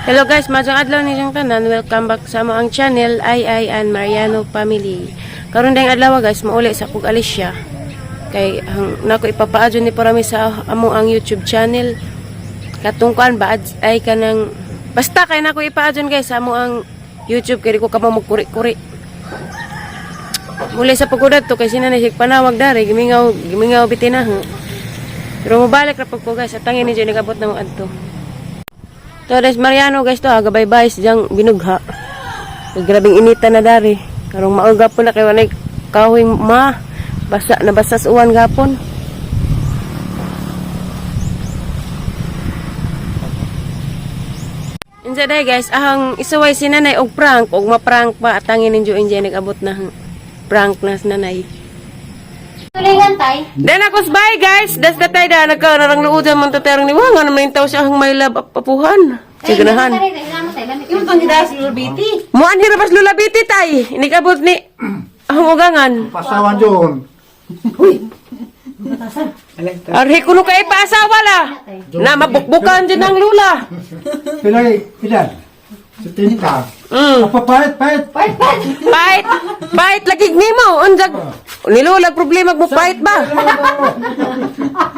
Hello guys, majang adlaw ninyong tanan. Welcome back sa among channel, Ay and Mariano Family. Karon dayong adlaw guys, mauli sa kog Alicia. Kay nako ipapaadyo ni parami sa amo ang YouTube channel. Katungkuan ba ay kanang basta kay nako ipaadyon guys sa amo ang YouTube kay ko kamo magkuri-kuri. Muli sa pagkudat to kay sinanay sig panawag dari gimingaw bitina. Pero mobalik ra pag ko guys, at tangin ni jud nagabot na mo adto. To guys, Mariano guys to, gabay-bay siyang binugha. Grabing inita na dari. Karong mauga po na kayo na kahoy basa na basa sa uwan gapon. Insa day guys, ahang isaway si nanay og prank, og ma-prank pa atangin ninyo injay nagabot na prank na si nanay. Tulingan tay. Then akos bye guys. Das na tayo da nagkararang luudan man to terang niwangan naman yung tao siya ang may lab apuhan. Siganahan. Yung pang gidas lulbiti. Muan hirapas lulabiti tay. Inikabot ni ahong ugangan. Pasawan yun. Arhi kuno kay paasawa la. Na mabukbukan din ang lula. Pilan. Sa tinta. Pait. Pait lagi nimo unjag nilulag problema mo pait ba?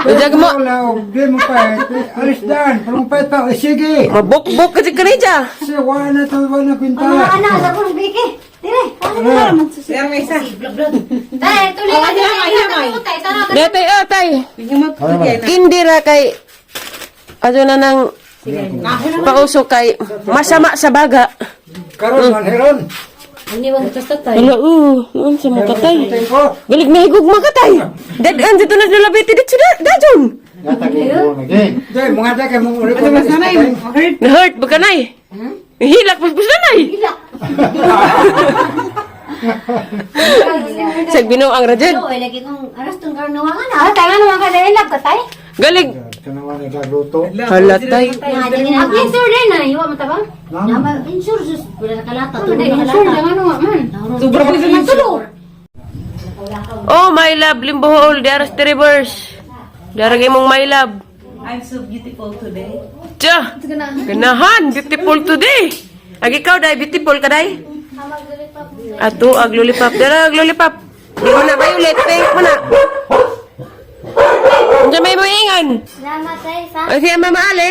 Unjag mo Di mo pait. Alis dan. Parang pait pa. Sige. mabukbuk kasi kanija. Sige, wala na pinta. Ano sa puro biki. Dire, ano naman sa siya may isa. Tay, tulingan tay. Detay atay. Kindira kay ano na nang pausok kay masama sa baga. Karon man heron. Iniwan kita tay. Hala, yun sa mga katay. Galig na higog mga katay. Dead-end dito na nalabiti dito dajon. Dai, mga dai kay mong ulit. Na-hurt ba ka nay? Hilak pa na nay. Sag binaw ang rajad. Oo, lagi kong aras tong karnawangan. Tay nga naman ka dahil lab ka tay. Galig. Kanawa ni Carloto. Halatay. Ang insure din na, iwa mo tabang? Nama insure sus, wala na kalata. Insure lang ano man. Sobra pa sa tulo. Oh, my love, limbohol. Daras the reverse. Daragay mong my love. I'm so beautiful today. Tiya. Ganahan. Beautiful today. Ag ikaw, day. Beautiful ka, day. Ato, ag lollipop. Dara, ag lollipop. Di mo na, violet. Pink mo na. Diyan may buingan. Salamat tay sa. O siya mamaali.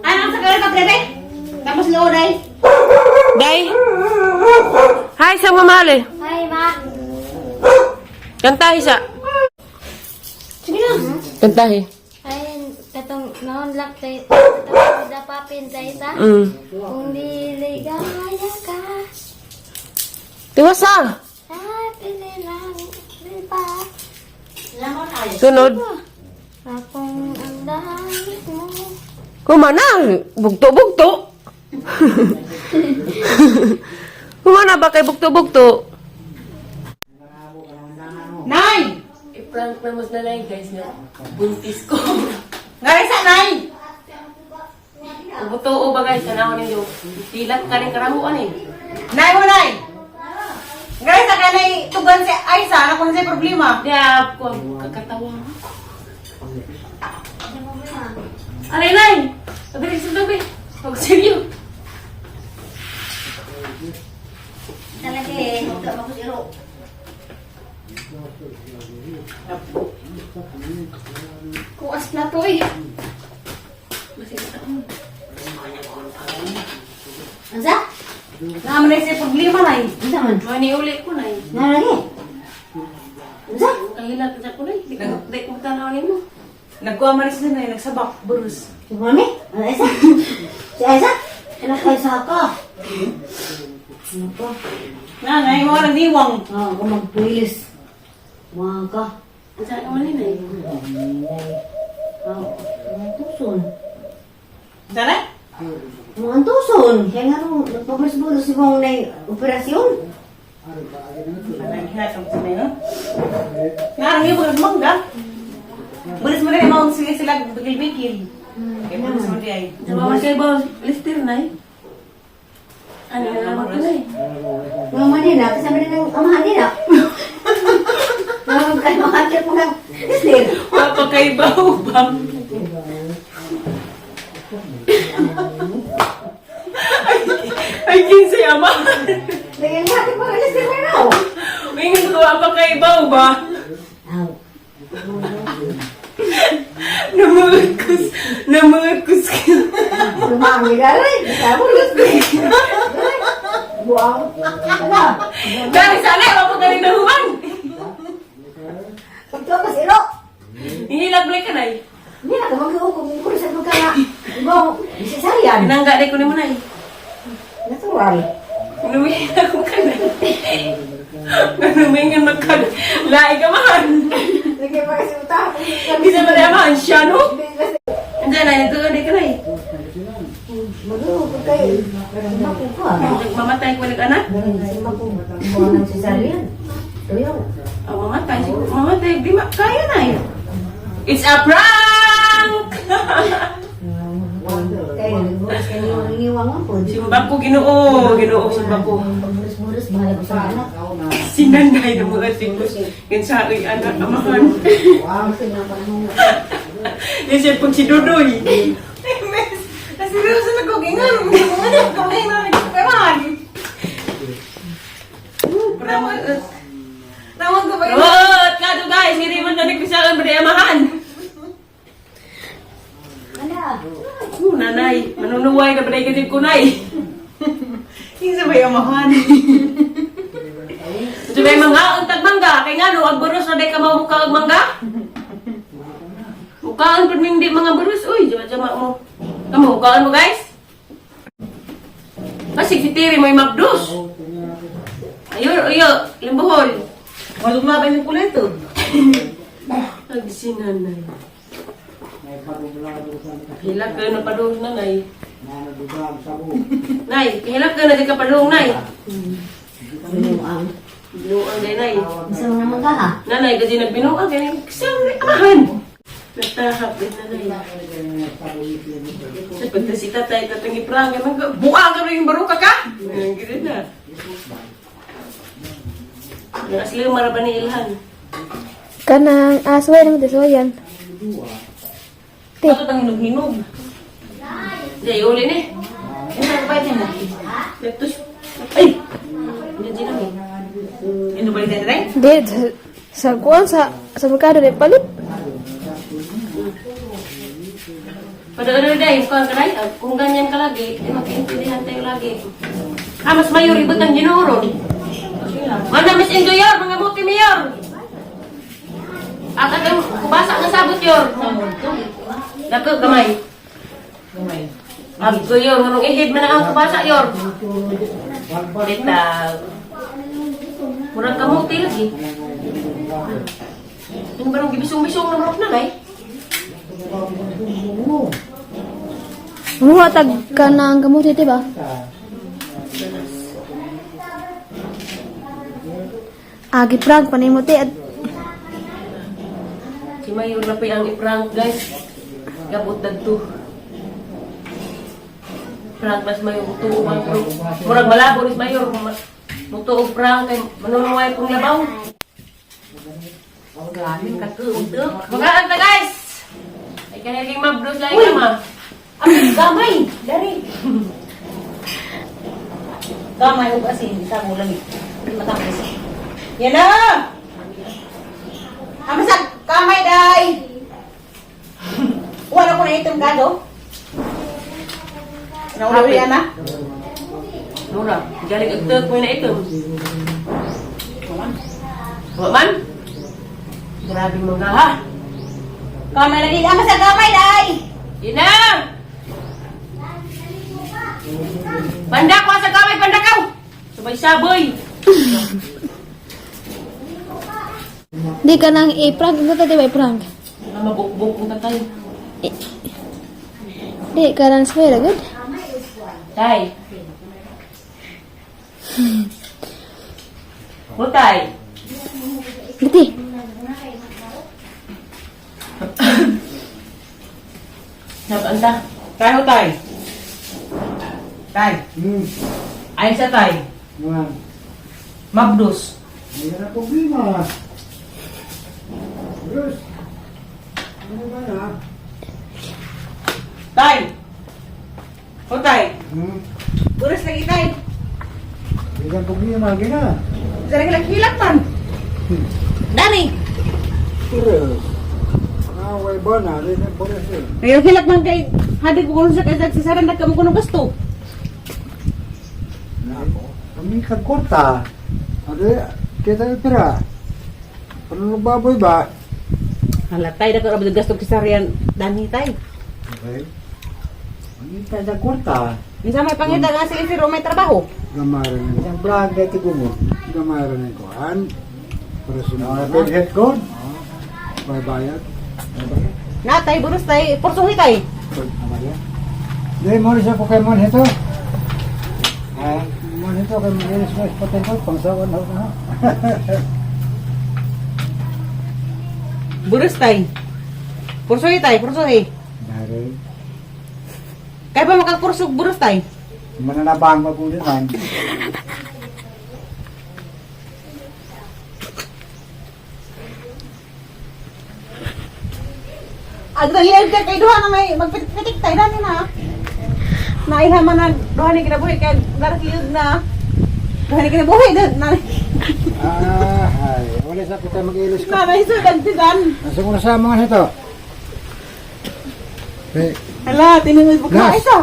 Anong sa karo ka prebe? Tapos loo day. Day. Hi, sa mamaali. Hi ma. Kantahi sa. Sige na. Kantahi. Ay, katong naunlak tay. Katong dapapin tay sa. Kung diligaya ka. Tiwasa. Sa pinilang lipa. Sunod. Akong ang dahil mo. Kumana. Bugto-bugto. Kumana ba kay bugto-bugto? Nay! I-prank na mas na lang guys na buntis ko. Ngayon sa Nay! Bugto ba guys? Sana ako ninyo. Tilat ka rin karahuan eh. Nay mo, Nay! Ngayon sa kanay tugan si Aiza, ano kung sa problema? Kaya ako kakatawa. Aray, Nay! Pabilis sa gabi. Huwag seryo. Talaga eh. Ito ako si Ro. Kuas na to eh. Anza? Naman na sa problema, Nay. Anza man? Maniuli ko na eh. Nalagi? Anza? Kahilat sa ko na eh. Di ko tanaw mo. Nagkuha man siya, Nay. Nagsabak, burus. Si Mami? Ano Aiza? Si Aiza? Ano kayo sa ka? Ano pa? Nanay, mga nagdiwang. Ako magpulis. Mga ka. Ang saan naman yun eh. Mga tuson. Sana? Mga tuson. Kaya nga nung nagpapres-bulos si mong na operasyon. Naghihat ang sinay, no? Narang yung mga mangga. Bulis mo rin yung mga sila bigil-bigil. Kaya bulis mo rin ay. Nabawas kayo ba? Lister na eh. Ano na naman ko na eh. Mga manila. Kasama din ng amahan nila. Mga makakit mo ng islir. Papakaibaw bang? ba? Namurkus ka. Lumangi ka rin. Sabi ko, buang. Ala, Dahil sana, mapagaling na human. ito mas ilo. Hinilaglay ka na eh. Hindi na ka mag-uukong kung sa mga na. Ibang, isasarian. Pinangga na ko ni mo na eh. Natural. Numihin ako ka na. Numihin magkag. Lai ka man. Sige pa kasi utah. Hindi sa malaman siya, no? Andiyan na, nagkaganda ka na eh. Mag-uukong kayo. Maku ka. Mamatay ko anak. Maku. Buwan ng sisarian. Ito yun. Oh, mamatay. Mamatay. Di kaya na eh. It's a prank! Kayo, nagbukas kayo yung iniwangan po. Simbang ko, ginoo. Ginoo, simbang ko. Pagburas-buras, mahal ko sa anak. Sinanay na mga tingkos. Yan sa aking anak, amahan. Kasi nga pa nung Yan siya pag si Dodoy. Nasirosa na ko, gingan. Gingan ko, gingan. Nagkaparan. Rawag ko ba yun? Rot! Kato guys, hindi man na nagpisakan ba na amahan? Ala, Nanay, manunuway na ba na kasi kunay? Hindi sa may amahan. Ito ba yung mga untag mangga? Kaya nga, no, ang burus na di ka mabuka ang mangga? Bukaan pa hindi mga burus. Uy, jama-jama mo. Kamu, bukaan mo guys? Kasi kitiri mo yung mabdus. Ayo, limbuhol. Malumabay yung kuleto. Agsinanay. Hilak ka na padung nanay. Nay, hilak ka na di ka padung, nay. binuang. Binuang day, nay. Isa mo naman ka ha? Nanay, kasi nagbinuang, kaya kasang amahan. Natahap din nanay. Sa pagka si tatay, tatang iprang, buang ka na yung baruka ka. Ganyan na. Ang asli yung maraban ni Ilhan. Kanang asway naman so yan. Bakit ang hinog-hinog? Diyan, uli ni. Ano ka ba ito na? Leptos. Ay! Diyan kami. Ano ba yung tatay? Di sa kuan sa merkado de palit. Pada-ada dahil, kung ganyan ka lagi, mag-intindihan tayo lagi. Mas mayor, ibot ang ginuro. Mana Miss Indoyor, mga buti mayor. At ang kubasa nga sabot yor. Dako gamay. Agto yor, ngunong ihid man ang kubasa yor. Bitaw. Murang kamuti lagi. Ano ba nung gibisong-bisong ng rok na gay? Muha tag kanang gamot ito ba? Agi prank panimuti at Si Mayor na pa ang i-prank guys. Gabot dagto. Prank mas Mayor tuo man ko. Murag malabo ni Mayor mutuo prank kay manunungay kong labaw. Ang gamit ka to, utok. Magaan na guys. Ay kanilang mablos lang ma. Ang gamay! Dari! Gamay o kasi hindi ka mo lamig. Matapos. Yan na. Amasag! Kamay, day! Wala ko na itong gado. Nauli yan na? Nora, galing agtag mo na ito. Man? Grabe mo nga ha. Kamay lagi. Amasag kamay, day! Yan na. Pandak ko sa kamay, pandakaw. Sabay-sabay. di kanang i-prank mo tadi ba i-prank? Mabukbuk mo tatay. Di kanang swear good. Tay. Butay. Giti. Saban ta. Tay ho tay. Tay. Ayon sa tay. Wah, Mabdus. hindi na problema. Terus, ano ba na? Tay. Ho tay. Uras lagi, tay. Hindi na problema, gina. Isa lagi hilak man. Dari. Terus. Away ba na? Rin ang pulis eh. Ngayon hilak man kay hadig ko sa kay si Saran na kamo kuno gasto. Nako. Kami kagkota. Ade, kita yung pira. Ano baboy ba? Halatay na ko ra gasto kisarian dani tay. Okay. Kami tayo kwarta. Minsan may pangita nga si Ifiro may trabaho. Gamaran na isang vlog dito gumo. Gamaran na kuhan. Personal na head code. Bayad. Natay burus tay, porsuhi tay. Dahil mo rin siya po kay Mon ito. Mon ito kay Mon ito sa patent ko. Pangsawan na ako. Burus tay. Porsuhi tay, porsuhi. Dari. Kaya ba makagpursog burus tay? Mananabang mabulitan. Agdalian ka kay duha na may magpitik tay dani na. Naiha man na duha ni kinabuhi kay darakiyod na. Duha ni kinabuhi na. Ay. Wala sa kita mag-ilis ka. Na isudan tidan. Nasa ko na sa mga nito. Eh, Hala, tinungod mo ka Gas. isa.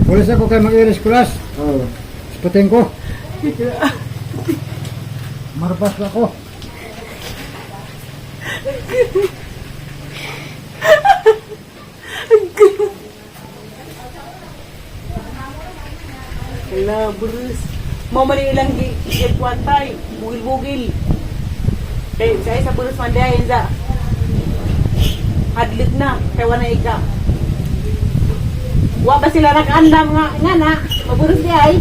wala sa ko kay mag-ilis kulas. Ispating ko. Marpas na ko. Hala, burus. Mamali ilang gipwan tay, bugil-bugil. Kay sa isa burus man dayon sa hadlit na, kay wala ika. Wa ba sila nakaandam nga na, maburus di ay.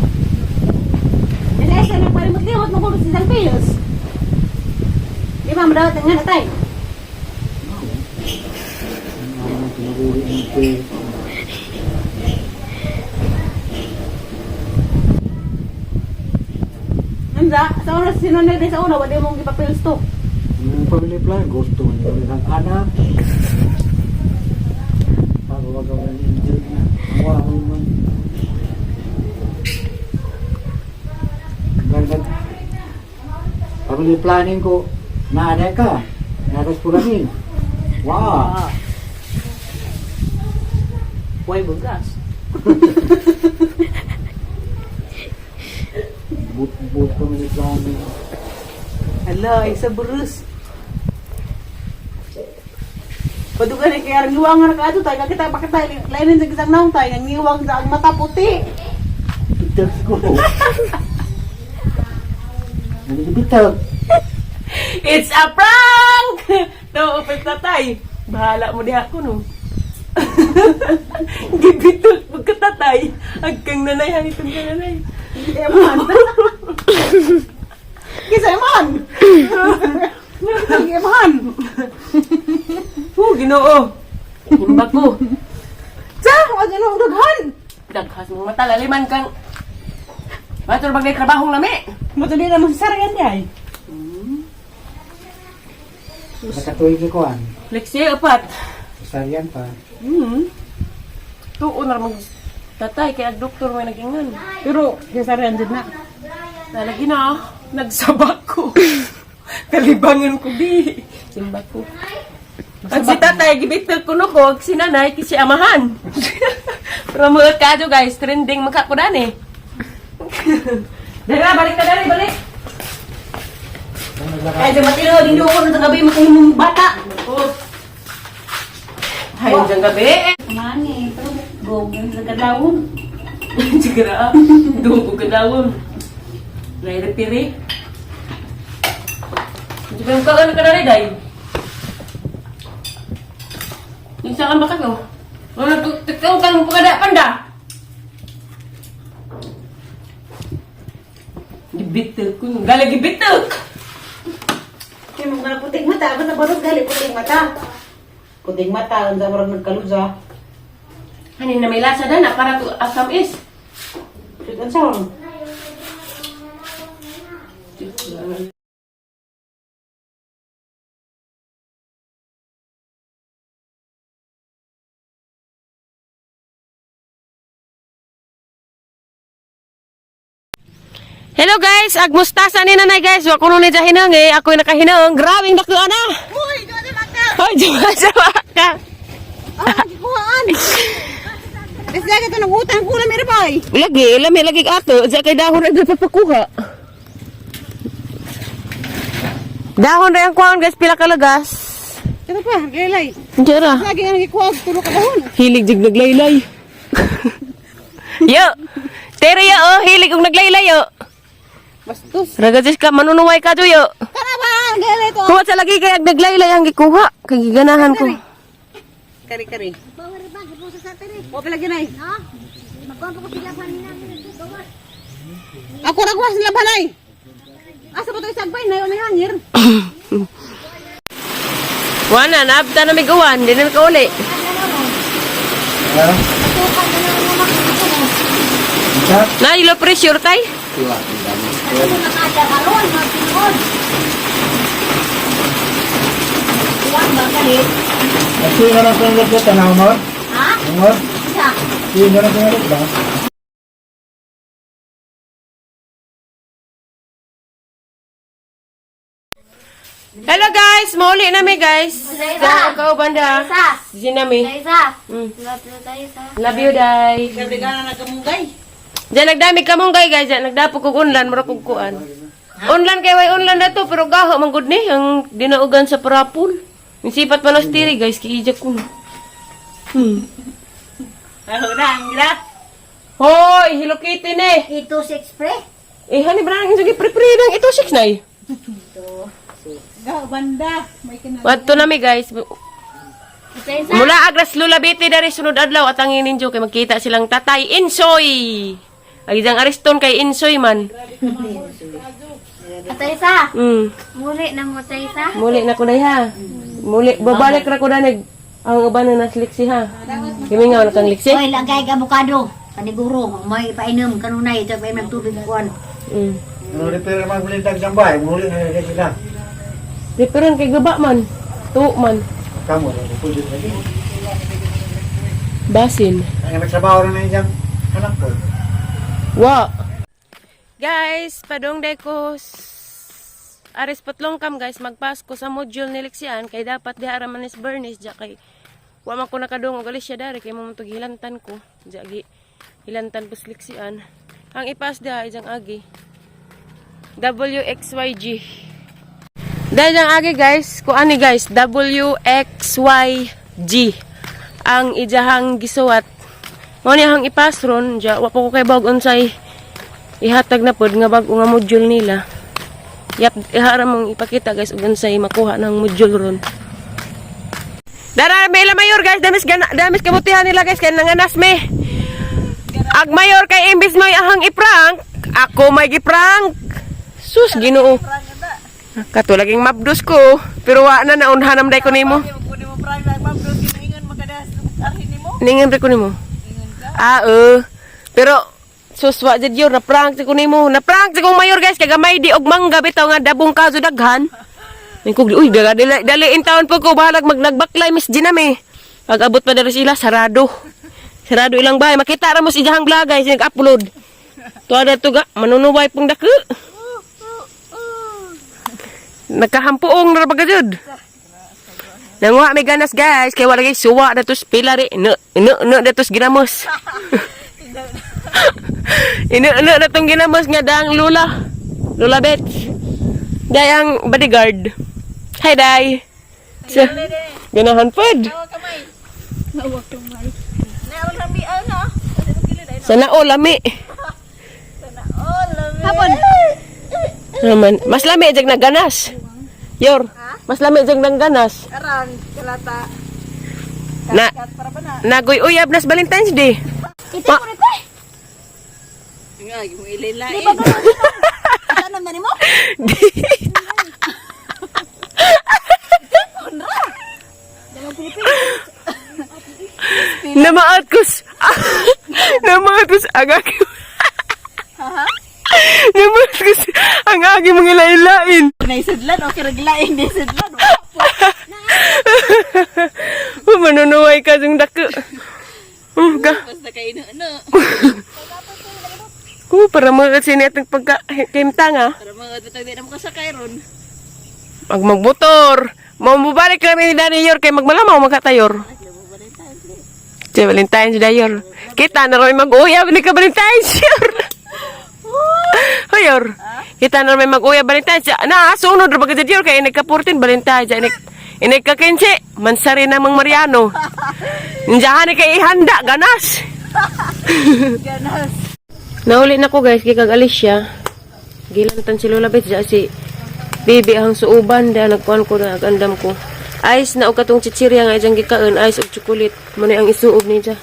Dili sa nang parimot-limot maburus si Salpios. Di ba madawat nga na tay? Nanda, sa oras sinunod din sa una, wala mong ipapils to. Yung family plan, gusto niyo ng anak. Bago wag ako injured na. Wow, man. Ganda. Family planning ko, naanay ka. Naras ko rin. Wow. Why bugas? But family planning. Hala, isa burus. Padugan ni kaya ngiwang nga nakaado tayo, kakita pakita lainin sa isang naong tayo, ngiwang sa ang mata puti. Bitag ko. Bitag. It's a prank! No, upit na tayo. Bahala mo diha ko, no? Gibitul pagkatatay. Hagkang nanay, itong nanay. Eman. Kisa eman. Eman. Ginoo. Imbak ko. Sa, wag ginoo daghan. Daghas mong mata, laliman kang batur bagay trabahong lami. Matuli na mo si Sarayan di ay. Nakatuloy ko an. Flexi, apat. Sarian pa. Tuon na mag tatay, kaya doktor may nagingan. Pero, kaya Sarayan din na. Nalagi na, nagsabak ko. Kalibangan ko di. Simbak ko. At si tatay, gibitil ko no ko, si nanay, kasi amahan. Pero mga kadyo guys, trending makakudan eh. Dara, balik ka dali, balik. Kaya di matino, di nyo ko na sa gabi makahimong bata. Oh. Hayong dyan gabi. Mani, ito. Gogong sa kadawon. Sigara, doon ko kadawon. Nairepiri. Sige, yung kagan ka na rin, day. Isa kan bakat mo. Wala tukang kan mo kada panda. Gibitek ko, gali gibitek. Kaya mo na puting mata, basta barog gali puting mata. Puting mata, ang zamorang nagkaluza. Hanin na may lasa na para to asam is. Ang sawang. Hello guys, agmustasa ni nanay guys. Wa kuno ni hinang eh. Ako'y nakahinang. Grabing dako ana. Hoy, jawa ka. Kuhaan. Isda ka nang utang kulam ira bay. Lagi ato. Sa kay dahon ra papakuha. Dahon ra ang kuhaan guys, pila kalagas. Ito pa, gaylay. Jara. Lagi ang ikuha tulo ka dahon. Hilig jig naglaylay. Yo. Tere yo, hilig og naglaylay yo. Bastos. Ragatis ka manunuway ka yo. Tara ba, gaylay to. Kuha sa lagi kay naglaylay ang gikuha. Kay giganahan ko. Kari. O pala ginay. Ako ra sila balay. Asa ba to isagbay na may hangir? Wana, naabta na may gawan. Di na nakauli. Na, low pressure tay? Kasi nga lang sunod ko, tanaw mo? Ha? Mo? Sige nga lang sunod ba? Hello guys! Mauli na mi guys. Sa ikaw banda. Ginami. Isa. Mm. Love you, Isa. Love you, day. Gabi ka na nagkamugay. Diyan nagdami ka mong guys. Diyan nagdapo kog unlan. Mura kog kuan. Unlan kay way unlan na to. Pero gaho man gud ni. Ang dinaugan sa parapul. Yung sipat pa ng stiri guys. Kiijak ko na. Ano na, ang gila. Hoy! Hello Kitty ne. Ito si Express. Eh, hani brang sige pre-pre ng ito 6 na eh. Gaw, banda. May kinala. Wadto na mi guys. Isa. Mula agras lulabiti dari sunod adlaw at ang ninjo kay magkita silang tatay Insoy. Ay dang ariston kay Insoy man. Ata Isa. Muli na mo sa Isa. na ko dai ha. Muli babalik ra ko danig ang uban na nasliksi ha. Kimingaw na kang liksi. Oy, lagay ka bukado. Paniguro, may painom kanunay, sa painom tubig kuan. Ano repair man bulindag sa bahay, muli na nila sila. Referan kay gaba man. Tuo man. Kamu, pwede lagi. Basin. Ang nagsabaw na na yung anak ko. Wa. Guys, padong day ko aris patlong kam guys magpasko sa module ni Lixian kay dapat di ara manis Bernice ja kay wa man ko nakadung og alis siya dari kay mo tug hilantan ko. Ja gi hilantan pus Lixian. Ang ipas da ijang agi. WXYG. Dahil ang agi guys, ko ani guys, WXYG ang ijahang gisuwat. Mo ni hang ipasron, ja wa pa ko kay bag unsay ihatag na pod nga bag-o nga module nila. Yap, ihara mong ipakita guys ug unsay makuha ng module ron. Dara may mayor guys, damis kabutihan nila guys kay nanganas me. Ag mayor kay imbis mo ahang iprank, ako may giprank. Sus, Ginoo. Kato laging mabdos ko, pero wa na naunhanam day ko nimo. Kunin mo prang na mabros giningon magadas arhin nimo. Ningan ko nimo. Pero suswa jud yun na prank ko nimo. Na prank kong mayor guys kay gamay di og mangga bitaw nga dabong kaso daghan. Ningkog uy daliin taon po ko bahalag magnagbaklay Miss Ginami. Pag abot pa dali sila sarado. Sarado ilang bahay makita ra mo si ijahang vlog guys nag-upload. Tuwa to ga manunuway pong dako. Nagkahampuong na ba gajud? Nangwa may ganas guys, kaya wala guys suwa datos pilari, datos ginamos. Ino datong ginamos nga dang Lula Bet. Dayang bodyguard. Hi day. Ganahan pod. Nawag kamay. Naon lami ano? Sana all lami. Hapon. Naman, mas lami jag naganas. Yor, mas lami jag naganas. Aran kalata. Na Para ba na? nagoy uyab nas Valentine's Day. Ito ko rin pa. Nga, mo ililay. Ano naman mo? Namaat kus agak. Namaat kus ang agi mga ilain. Naisidlan o kiraglain naisidlan. Manunuway ka yung dako. Ga. Basta kayo no. Para mga sinit ng pagka-kimtang, Para mga tutag di na makasakay ron. Pag magmotor, mamubalik lang ni Danny Yor kay magmalamaw magkatayor. Si Valentine's Dayor. Kita na rin mag-uyab ni ka Valentine's Yor. Hoyor. Kita na rin mag-uyab Valentine's. Na, sunod rin bagay Yor kay nagka-14 Valentine's. Inig ka-15, mansari na mang Mariano. Ninjahan ni kay ihanda, ganas. Nauli na ko guys, kay kag Alicia. Gilantan si Lola Bet, si Bibi ang suuban, dahil nagkuhan ko na, agandam ko. Ice na o katong chichirya nga ijang gikaon, ice o chocolate. Muna ang isuob niya.